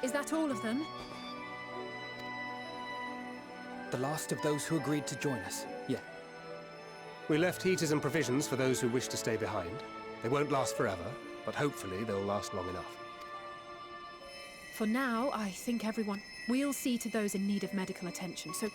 Is that all of them? The last of those who agreed to join us, yeah. We left heaters and provisions for those who wish to stay behind. They won't last forever, but hopefully they'll last long enough. For now, I think everyone... We'll see to those in need of medical attention, so...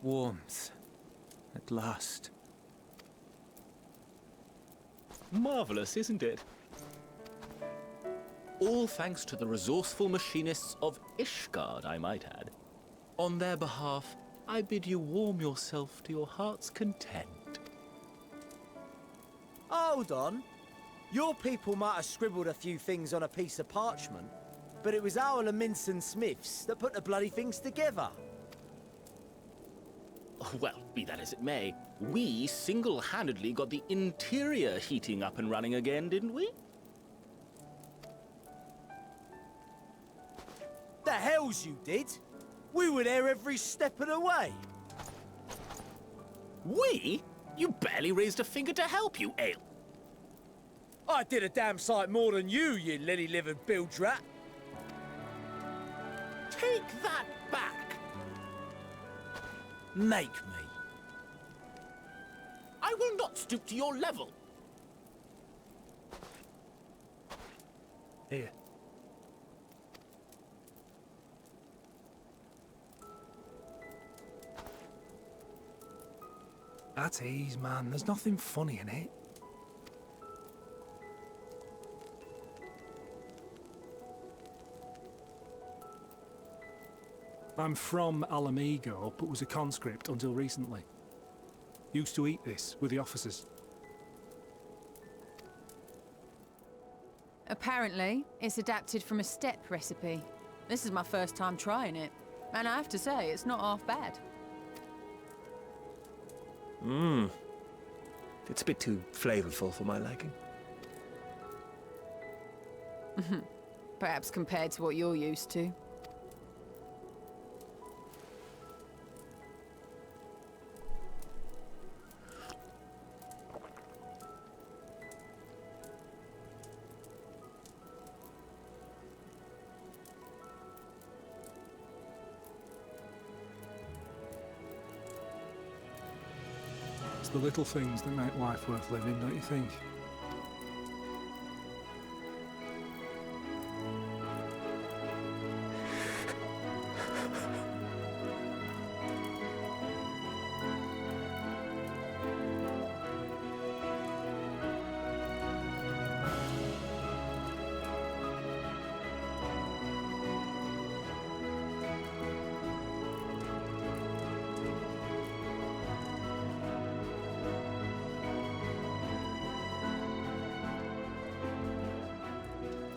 Warmth. At last. Marvelous, isn't it? All thanks to the resourceful machinists of Ishgard, I might add. On their behalf, I bid you warm yourself to your heart's content. Hold on. Your people might have scribbled a few things on a piece of parchment, but it was our Leminson Smiths that put the bloody things together. Well, be that as it may, we single-handedly got the interior heating up and running again, didn't we? The hells you did! We were there every step of the way. We? You barely raised a finger to help, you ale. I did a damn sight more than you lily-livered bilge rat. Take that back! Make me. I will not stoop to your level. Here. At ease, man. There's nothing funny in it. I'm from Alamigo, but was a conscript until recently. Used to eat this with the officers. Apparently, it's adapted from a steppe recipe. This is my first time trying it, and I have to say, it's not half bad. It's a bit too flavorful for my liking. Perhaps compared to what you're used to. It's the little things that make life worth living, don't you think?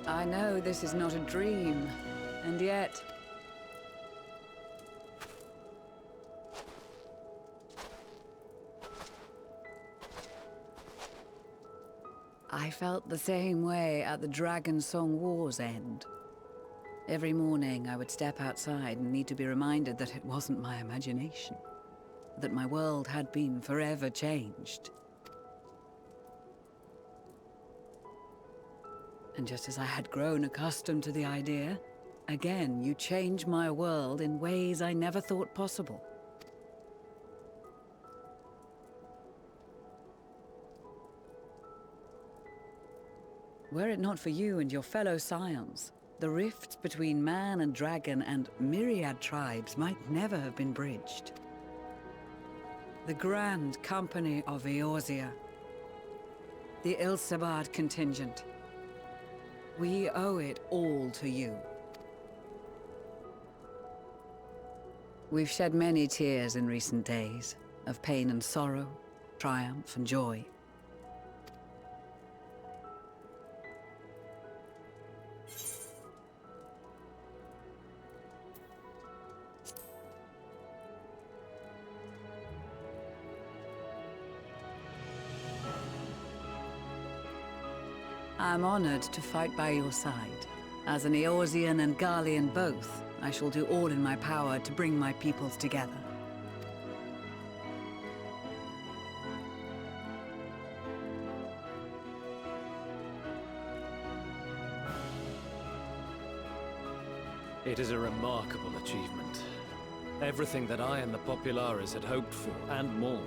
I know this is not a dream, and yet... I felt the same way at the Dragon Song War's end. Every morning I would step outside and need to be reminded that it wasn't my imagination, that my world had been forever changed. And just as I had grown accustomed to the idea, again you change my world in ways I never thought possible. Were it not for you and your fellow scions, the rifts between man and dragon and myriad tribes might never have been bridged. The Grand Company of Eorzea. The Ilsabard contingent. We owe it all to you. We've shed many tears in recent days, of pain and sorrow, triumph and joy. I'm honored to fight by your side. As an Eorzean and Garlean both, I shall do all in my power to bring my peoples together. It is a remarkable achievement. Everything that I and the Populares had hoped for, and more.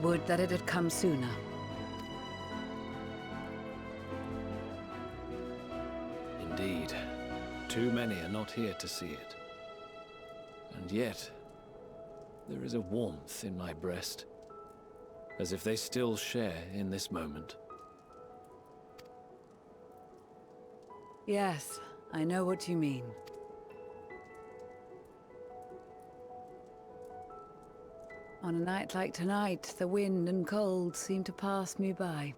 Would that it had come sooner. Indeed. Too many are not here to see it. And yet, there is a warmth in my breast, as if they still share in this moment. Yes, I know what you mean. On a night like tonight, the wind and cold seem to pass me by.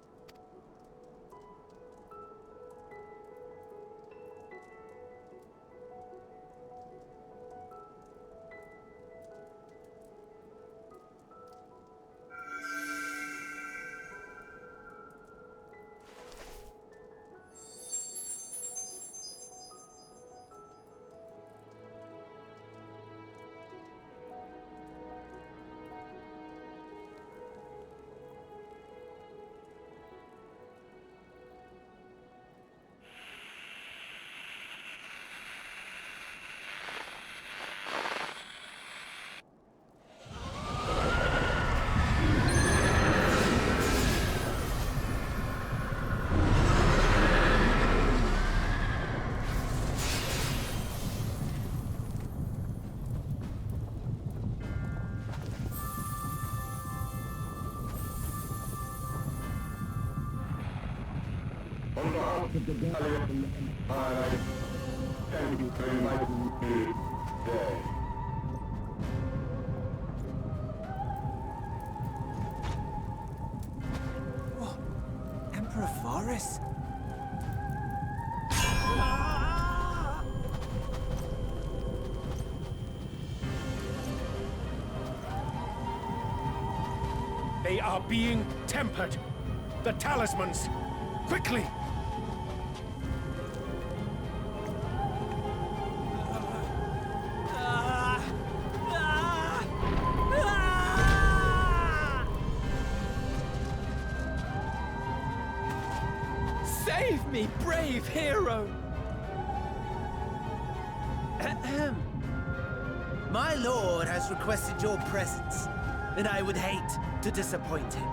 On behalf of the Gallian Empire, thank you for inviting me today. What? Emperor Varus? They are being tempered. The talismans. Quickly! Save me, brave hero! Ahem. My lord has requested your presence, and I would hate to disappoint him.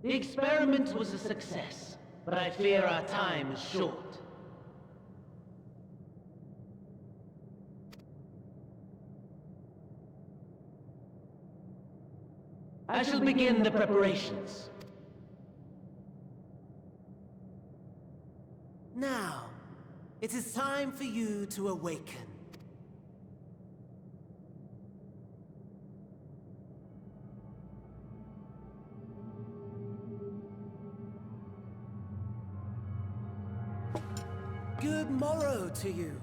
The experiment was a success, but I fear our time is short. I shall begin the preparations. Now, it is time for you to awaken. Good morrow to you.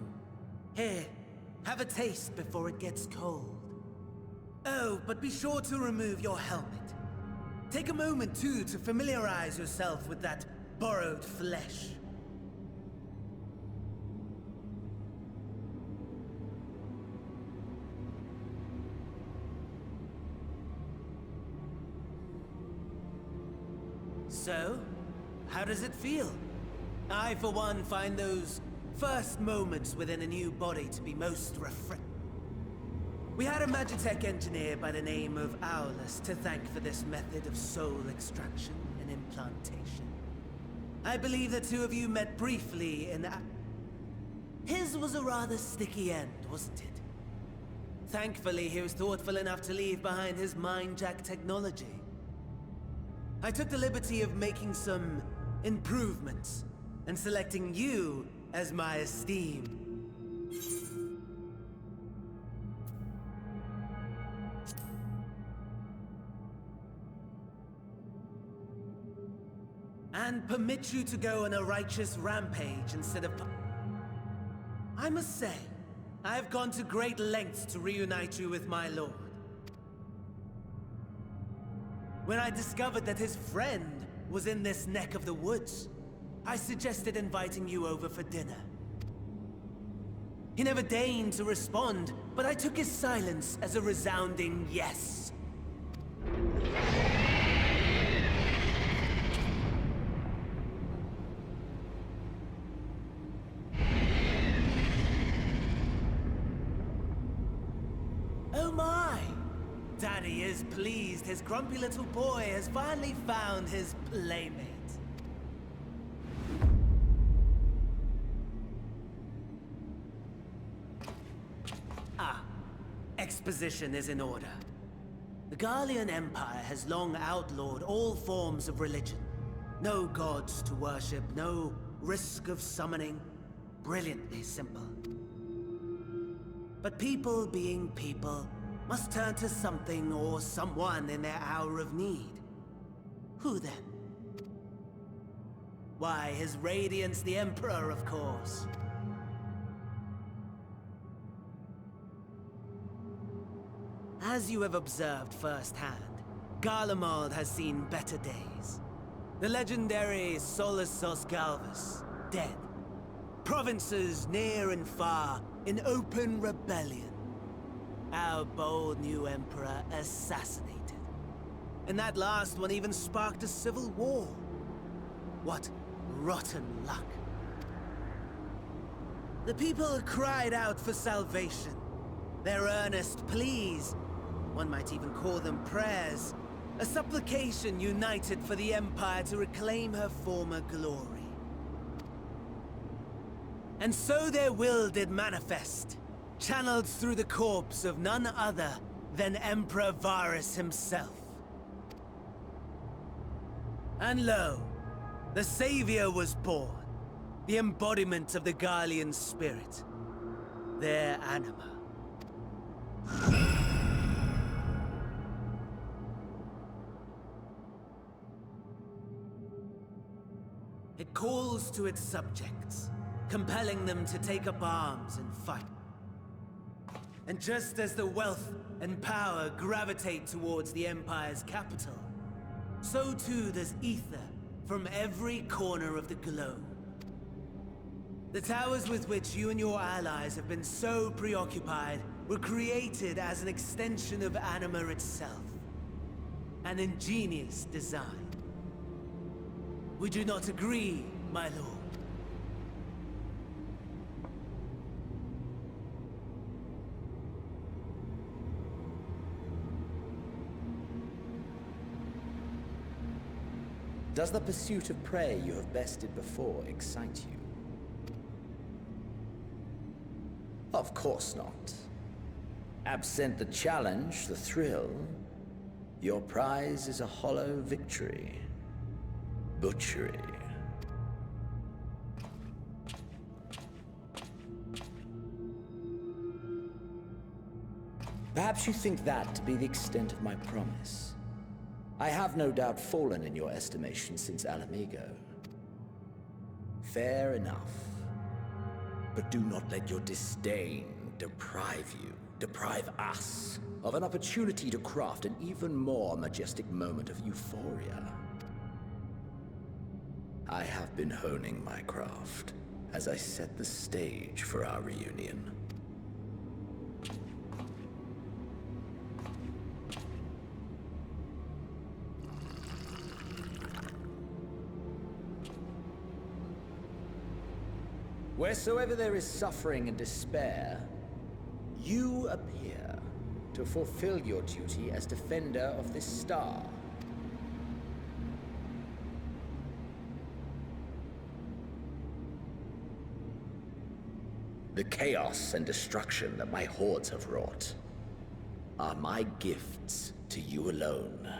Here, have a taste before it gets cold. Oh, but be sure to remove your helmet. Take a moment, too, to familiarize yourself with that borrowed flesh. So, how does it feel? I, for one, find those First moments within a new body to be most refreshed. We had a Magitech engineer by the name of Aulus to thank for this method of soul extraction and implantation. I believe the two of you met briefly in His was a rather sticky end, wasn't it? Thankfully, he was thoughtful enough to leave behind his mind-jack technology. I took the liberty of making some improvements and selecting you as my esteemed. And permit you to go on a righteous rampage instead of... I must say, I've gone to great lengths to reunite you with my lord. When I discovered that his friend was in this neck of the woods, I suggested inviting you over for dinner. He never deigned to respond, but I took his silence as a resounding yes. Oh my! Daddy is pleased his grumpy little boy has finally found his playmate. Exposition is in order. The Garlean Empire has long outlawed all forms of religion. No gods to worship, no risk of summoning. Brilliantly simple. But people being people must turn to something or someone in their hour of need. Who then? Why, His Radiance the Emperor, of course. As you have observed firsthand, Garlemald has seen better days. The legendary Solus Galvus, dead. Provinces near and far in open rebellion. Our bold new emperor assassinated. And that last one even sparked a civil war. What rotten luck. The people cried out for salvation. Their earnest pleas, one might even call them prayers, a supplication united for the Empire to reclaim her former glory. And so their will did manifest, channeled through the corpse of none other than Emperor Varus himself. And lo, the Savior was born, the embodiment of the Garlean spirit, their anima. It calls to its subjects, compelling them to take up arms and fight. And just as the wealth and power gravitate towards the Empire's capital, so too does ether from every corner of the globe. The towers with which you and your allies have been so preoccupied were created as an extension of Anima itself. An ingenious design. Would you not agree, my lord? Does the pursuit of prey you have bested before excite you? Of course not. Absent the challenge, the thrill, your prize is a hollow victory. Butchery. Perhaps you think that to be the extent of my promise. I have no doubt fallen in your estimation since Alamigo. Fair enough. But do not let your disdain deprive us, of an opportunity to craft an even more majestic moment of euphoria. I have been honing my craft as I set the stage for our reunion. Wheresoever there is suffering and despair, you appear to fulfill your duty as defender of this star. The chaos and destruction that my hordes have wrought are my gifts to you alone.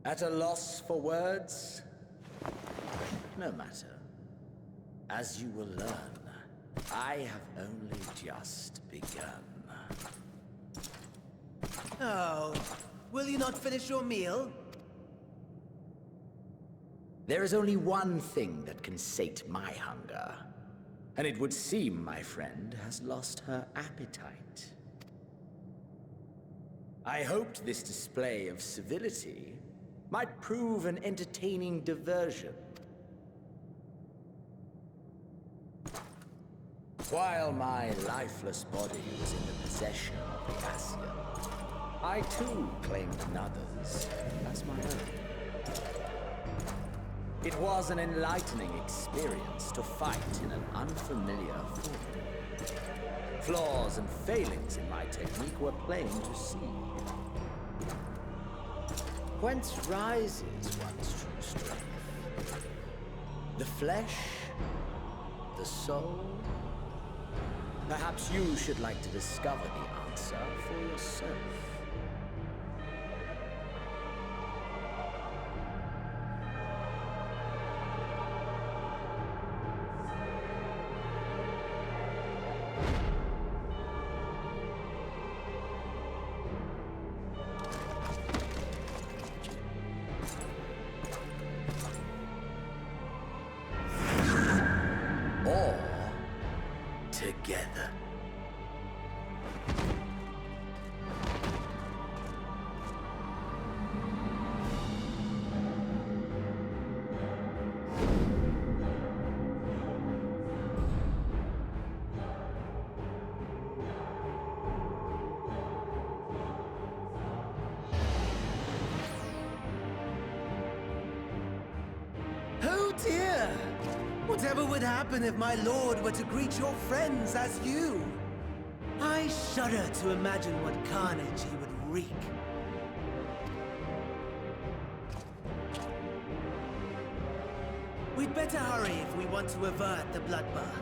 At a loss for words? No matter. As you will learn, I have only just begun. Oh, will you not finish your meal? There is only one thing that can sate my hunger, and it would seem my friend has lost her appetite. I hoped this display of civility might prove an entertaining diversion. While my lifeless body was in the possession of the Ascian, I too claimed another's as my own. It was an enlightening experience to fight in an unfamiliar form. Flaws and failings in my technique were plain to see. Whence rises one's true strength? The flesh? The soul? Perhaps you should like to discover the answer for yourself. Together. Oh dear! Whatever would happen if my lord were to greet your friends as you? I shudder to imagine what carnage he would wreak. We'd better hurry if we want to avert the bloodbath.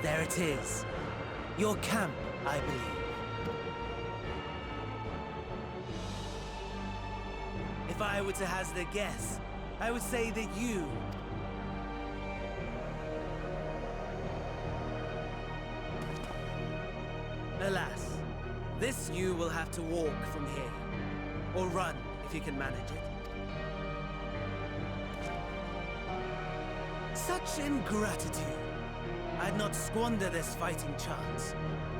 There it is. Your camp, I believe. If I were to hazard a guess, I would say that you... Alas, this you will have to walk from here. Or run, if you can manage it. Such ingratitude. I'd not squander this fighting chance.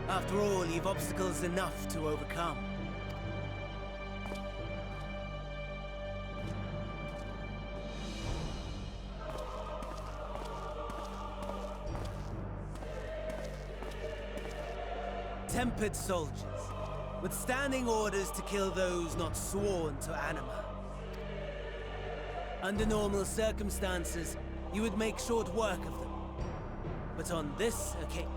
After all, you've obstacles enough to overcome. Tempered soldiers, withstanding orders to kill those not sworn to Anima. Under normal circumstances, you would make short work of them. But on this occasion...